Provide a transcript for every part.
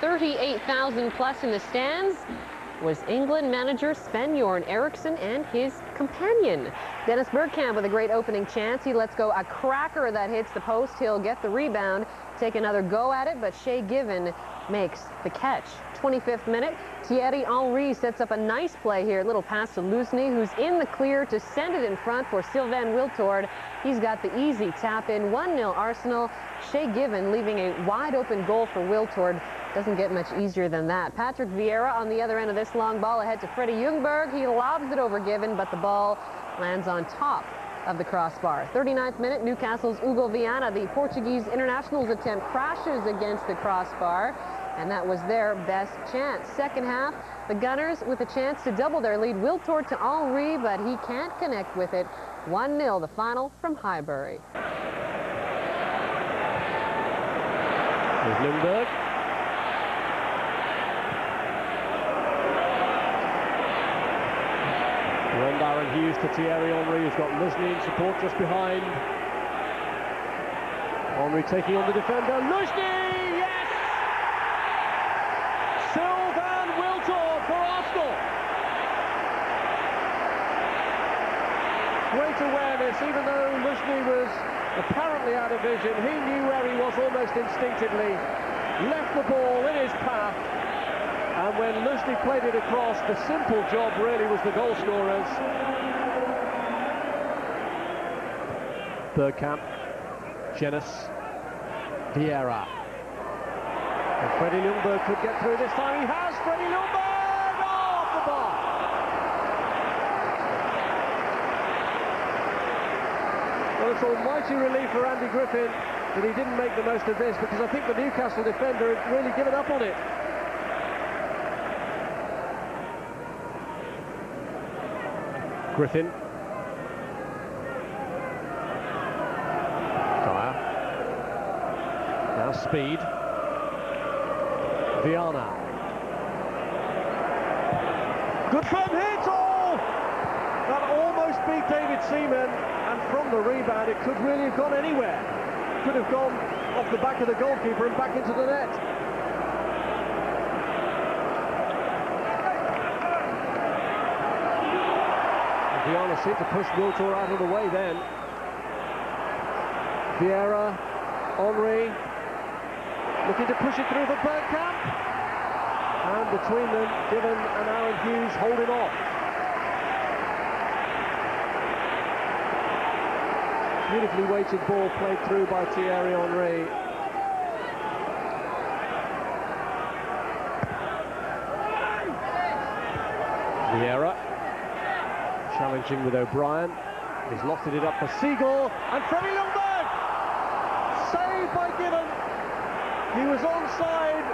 38,000 plus in the stands was England manager Sven-Göran Eriksson and his companion. Dennis Bergkamp with a great opening chance. He lets go a cracker that hits the post. He'll get the rebound, take another go at it, but Shay Given makes the catch. 25th minute, Thierry Henry sets up a nice play here. Little pass to Lusny, who's in the clear to send it in front for Sylvain Wiltord. He's got the easy tap in. 1-0 Arsenal. Shay Given leaving a wide open goal for Wiltord. Doesn't get much easier than that. Patrick Vieira on the other end of this long ball ahead to Freddie Ljungberg. He lobs it over Given, but the ball lands on top of the crossbar. 39th minute, Newcastle's Hugo Viana, the Portuguese international's attempt, crashes against the crossbar, and that was their best chance. Second half, the Gunners with a chance to double their lead. Wiltord to Henry, but he can't connect with it. 1-0, the final from Highbury. Here's Ljungberg. Darren Hughes to Thierry Henry, who's got Lusny in support just behind. Henry taking on the defender. Lusny, yes! Sylvain Wiltord for Aston. Great awareness, even though Lusny was apparently out of vision. He knew where he was almost instinctively. Left the ball in his path. And when Lusny played it across, the simple job really was the goal scorers. Bergkamp, Jenas, Vieira. And Freddie Ljungberg could get through this time. He has! Freddie Ljungberg! Oh, off the bar! Well, it's almighty relief for Andy Griffin that he didn't make the most of this, because I think the Newcastle defender had really given up on it. Griffin. Dyer. Now speed. Viana. Good firm hit! Oh! That almost beat David Seaman, and from the rebound it could really have gone anywhere. Could have gone off the back of the goalkeeper and back into the net. Viana seemed to push Wiltord out of the way then. Vieira, Henry, looking to push it through for Bergkamp. And between them, Given and Aaron Hughes holding off. Beautifully weighted ball played through by Thierry Henry. Vieira. Challenging with O'Brien. He's lofted it up for Seagull, and Freddie Ljungberg! Saved by Given. He was onside.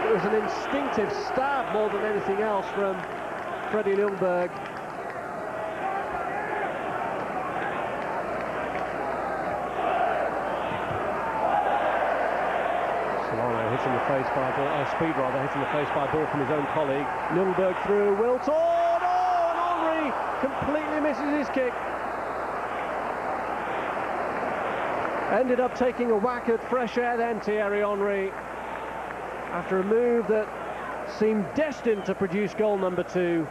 It was an instinctive stab more than anything else from Freddie Ljungberg. Hitting the face by a ball, Speed rather, hitting the face by a ball from his own colleague. Ljungberg through, Wiltord, oh, and Henry completely misses his kick. Ended up taking a whack at fresh air then, Thierry Henry, after a move that seemed destined to produce goal number 2.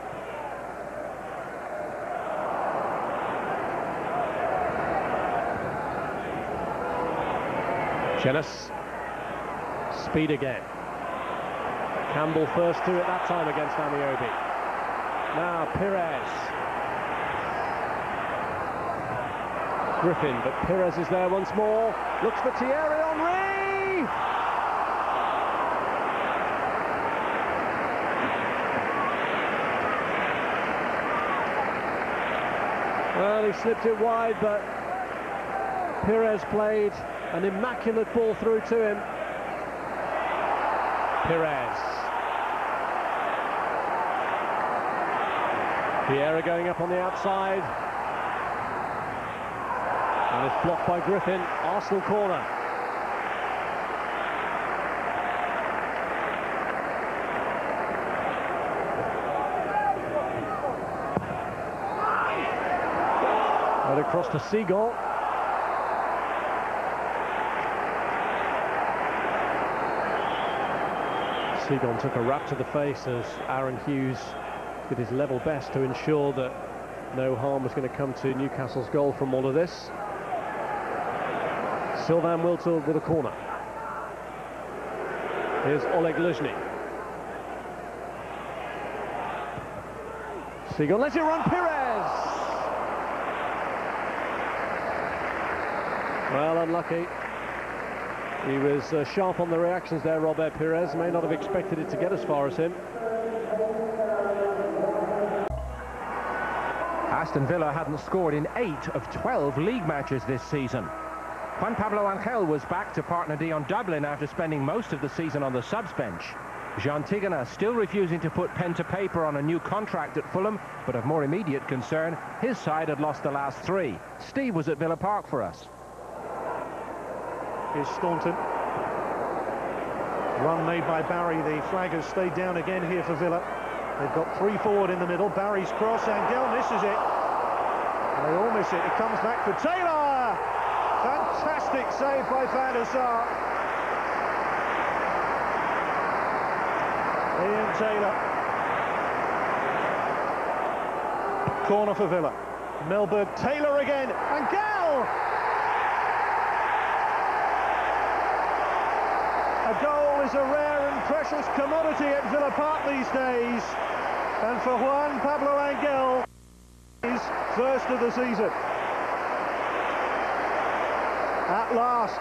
Jenas. Speed again. Campbell first to it that time against Amiobi. Now Pires. Griffin, but Pires is there once more. Looks for Thierry Henry! Well, he slipped it wide, but Pires played an immaculate ball through to him. Pires. Vieira going up on the outside. And it's blocked by Griffin. Arsenal corner. Right across to Seagull. Seagon took a rap to the face as Aaron Hughes did his level best to ensure that no harm was going to come to Newcastle's goal from all of this. Sylvain Wiltord with a corner. Here's Oleg Luzhny. Seagon lets it run, Pires! Well, unlucky. He was sharp on the reactions there, Robert Pires. May not have expected it to get as far as him. Aston Villa hadn't scored in 8 of 12 league matches this season. Juan Pablo Angel was back to partner Dion Dublin after spending most of the season on the subs bench. Jean Tigana still refusing to put pen to paper on a new contract at Fulham, but of more immediate concern, his side had lost the last 3. Steve was at Villa Park for us. Here's Staunton. Run made by Barry. The flag has stayed down again here for Villa. They've got 3 forward in the middle. Barry's cross, Angel misses it. They all miss it. It comes back for Taylor. Fantastic save by Van der Sar. Ian Taylor. Corner for Villa. Melberg, Taylor again. Angel! A goal is a rare and precious commodity at Villa Park these days. And for Juan Pablo Angel, his first of the season. At last,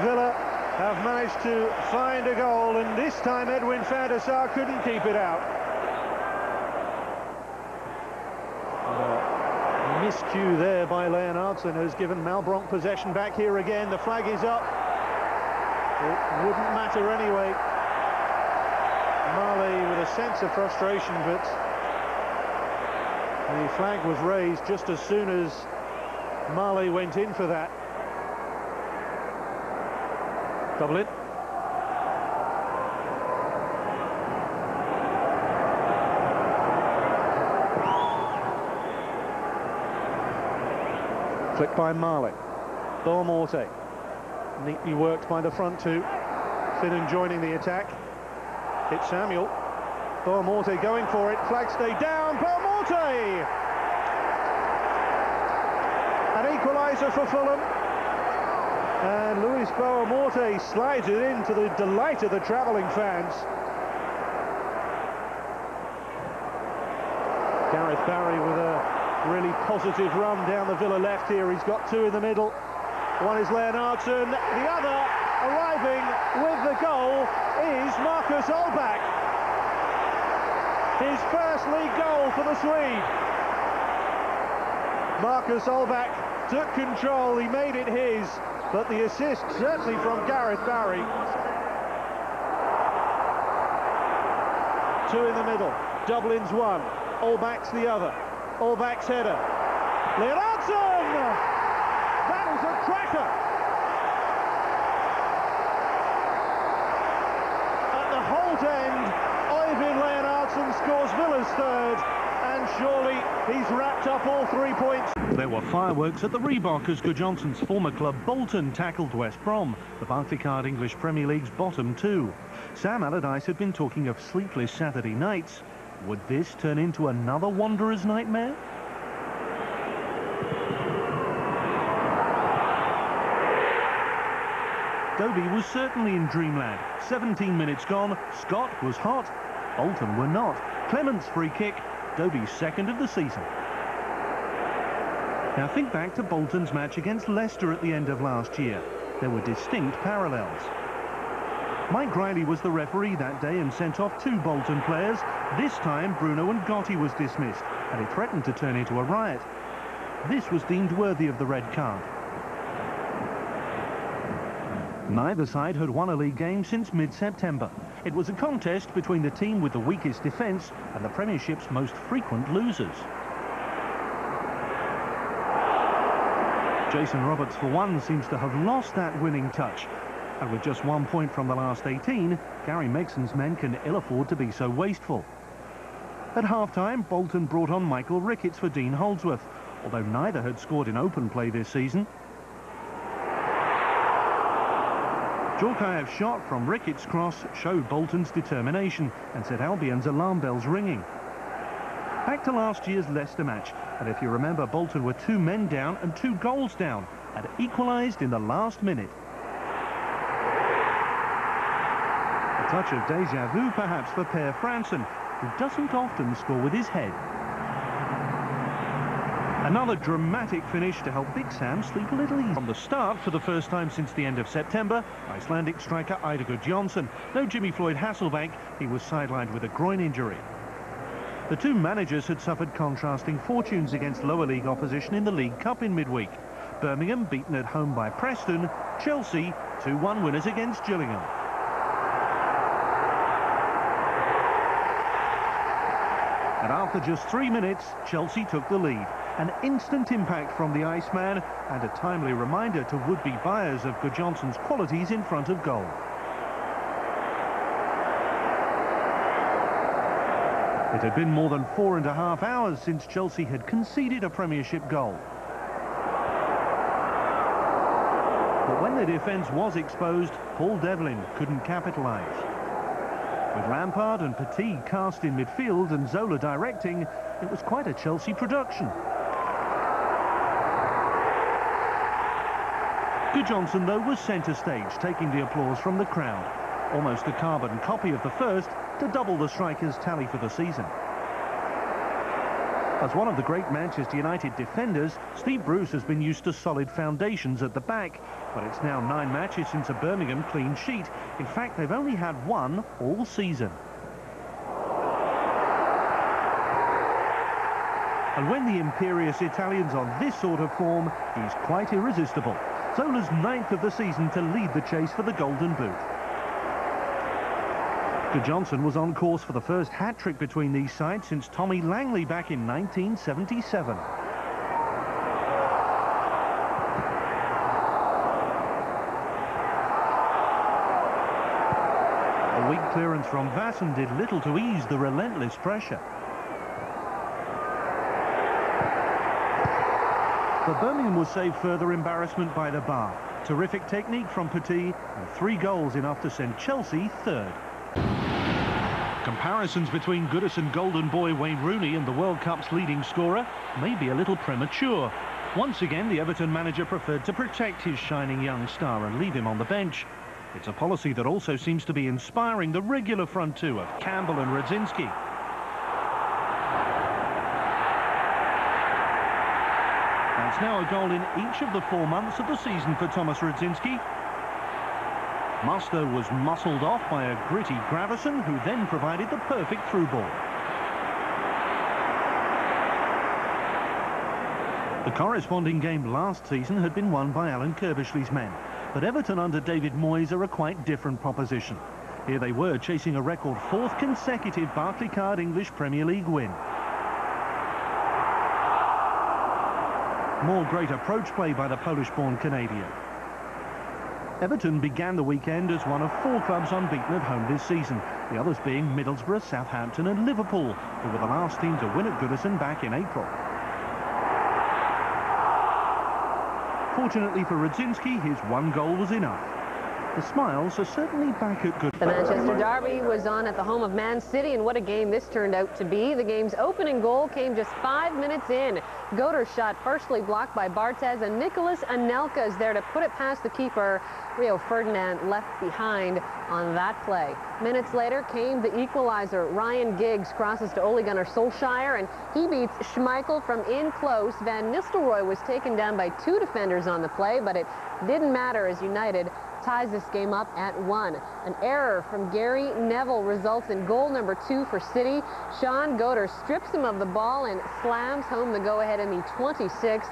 Villa have managed to find a goal, and this time Edwin van der Sar couldn't keep it out. A miscue there by Leonardson has given Malbronk possession back here again. The flag is up. It wouldn't matter anyway. Marley with a sense of frustration, but the flag was raised just as soon as Marley went in for that. Dublin. Flicked by Marley. Belmonte. Neatly worked by the front two. Finnan joining the attack. It's Samuel. Belmonte going for it. Flag stayed down. Belmonte! An equaliser for Fulham. And Luis Belmonte slides it in to the delight of the travelling fans. Gareth Barry with a really positive run down the Villa left here. He's got 2 in the middle. One is Leonardson. The other, arriving with the goal, is Marcus Olbach. His first league goal for the Swede. Marcus Olbach took control. He made it his. But the assist certainly from Gareth Barry. 2 in the middle. Dublin's 1. Olbach's the other. Olbach's header. Leonardson! That was a cracker! At the Holt end, Oyvind Leonardson scores Villa's 3rd, and surely he's wrapped up all 3 points. There were fireworks at the Reebok as Johnson's former club Bolton tackled West Brom, the Barclaycard English Premier League's bottom 2. Sam Allardyce had been talking of sleepless Saturday nights. Would this turn into another Wanderers' nightmare? Dobie was certainly in dreamland. 17 minutes gone, Scott was hot, Bolton were not. Clement's free kick, Dobie's 2nd of the season. Now think back to Bolton's match against Leicester at the end of last year. There were distinct parallels. Mike Riley was the referee that day and sent off 2 Bolton players. This time Bruno Ngotti was dismissed, and it threatened to turn into a riot. This was deemed worthy of the red card. Neither side had won a league game since mid-September. It was a contest between the team with the weakest defence and the Premiership's most frequent losers. Jason Roberts, for one, seems to have lost that winning touch. And with just 1 point from the last 18, Gary Megson's men can ill afford to be so wasteful. At half-time, Bolton brought on Michael Ricketts for Dean Holdsworth, although neither had scored in open play this season. Djorkaeff's shot from Rickett's cross showed Bolton's determination and set Albion's alarm bells ringing. Back to last year's Leicester match, and if you remember, Bolton were 2 men down and 2 goals down, and equalised in the last minute. A touch of déjà vu perhaps for Per Fransen, who doesn't often score with his head. Another dramatic finish to help Big Sam sleep a little easy. From the start, for the first time since the end of September, Icelandic striker Eidur Gudjohnsen. No Jimmy Floyd Hasselbank, he was sidelined with a groin injury. The two managers had suffered contrasting fortunes against lower league opposition in the League Cup in midweek. Birmingham beaten at home by Preston, Chelsea 2-1 winners against Gillingham. And after just 3 minutes, Chelsea took the lead. An instant impact from the Iceman and a timely reminder to would-be buyers of Gudjohnsen's qualities in front of goal. It had been more than 4.5 hours since Chelsea had conceded a Premiership goal. But when the defence was exposed, Paul Devlin couldn't capitalise. With Lampard and Petit cast in midfield and Zola directing, it was quite a Chelsea production. Gudjohnsen, though, was centre stage, taking the applause from the crowd. Almost a carbon copy of the first, to double the striker's tally for the season. As one of the great Manchester United defenders, Steve Bruce has been used to solid foundations at the back, but it's now 9 matches since a Birmingham clean sheet. In fact, they've only had 1 all season. And when the imperious Italian's on this sort of form, he's quite irresistible. Zola's 9th of the season to lead the chase for the Golden Boot. Gudjohnsen was on course for the first hat-trick between these sides since Tommy Langley back in 1977. A weak clearance from Vassen did little to ease the relentless pressure. But Birmingham was saved further embarrassment by the bar. Terrific technique from Petit and 3 goals enough to send Chelsea 3rd. Comparisons between Goodison Golden Boy Wayne Rooney and the World Cup's leading scorer may be a little premature. Once again, the Everton manager preferred to protect his shining young star and leave him on the bench. It's a policy that also seems to be inspiring the regular front two of Campbell and Radzinski. That's now a goal in each of the 4 months of the season for Thomas Radzinski. Musto was muscled off by a gritty Gravison, who then provided the perfect through ball. The corresponding game last season had been won by Alan Kirbishley's men, but Everton under David Moyes are a quite different proposition. Here they were chasing a record 4th consecutive Barclaycard English Premier League win. More great approach play by the Polish-born Canadian. Everton began the weekend as one of 4 clubs unbeaten at home this season, the others being Middlesbrough, Southampton and Liverpool, who were the last team to win at Goodison back in April. Fortunately for Radzinski, his 1 goal was enough. The smiles are certainly back at Goodison. The Manchester derby was on at the home of Man City, and what a game this turned out to be. The game's opening goal came just 5 minutes in. Goder's shot partially blocked by Barthez, and Nicholas Anelka is there to put it past the keeper. Rio Ferdinand left behind on that play. Minutes later came the equalizer. Ryan Giggs crosses to Ole Gunnar Solskjaer, and he beats Schmeichel from in close. Van Nistelrooy was taken down by 2 defenders on the play, but it didn't matter as United ties this game up at 1. An error from Gary Neville results in goal number 2 for City. Sean Goder strips him of the ball and slams home the go-ahead in the 26th.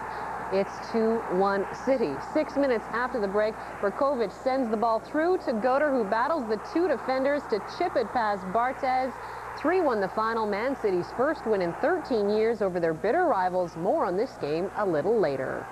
It's 2-1 City. 6 minutes after the break, Berkovic sends the ball through to Goder, who battles the 2 defenders to chip it past Barthez. 3-1 the final. Man City's first win in 13 years over their bitter rivals. More on this game a little later.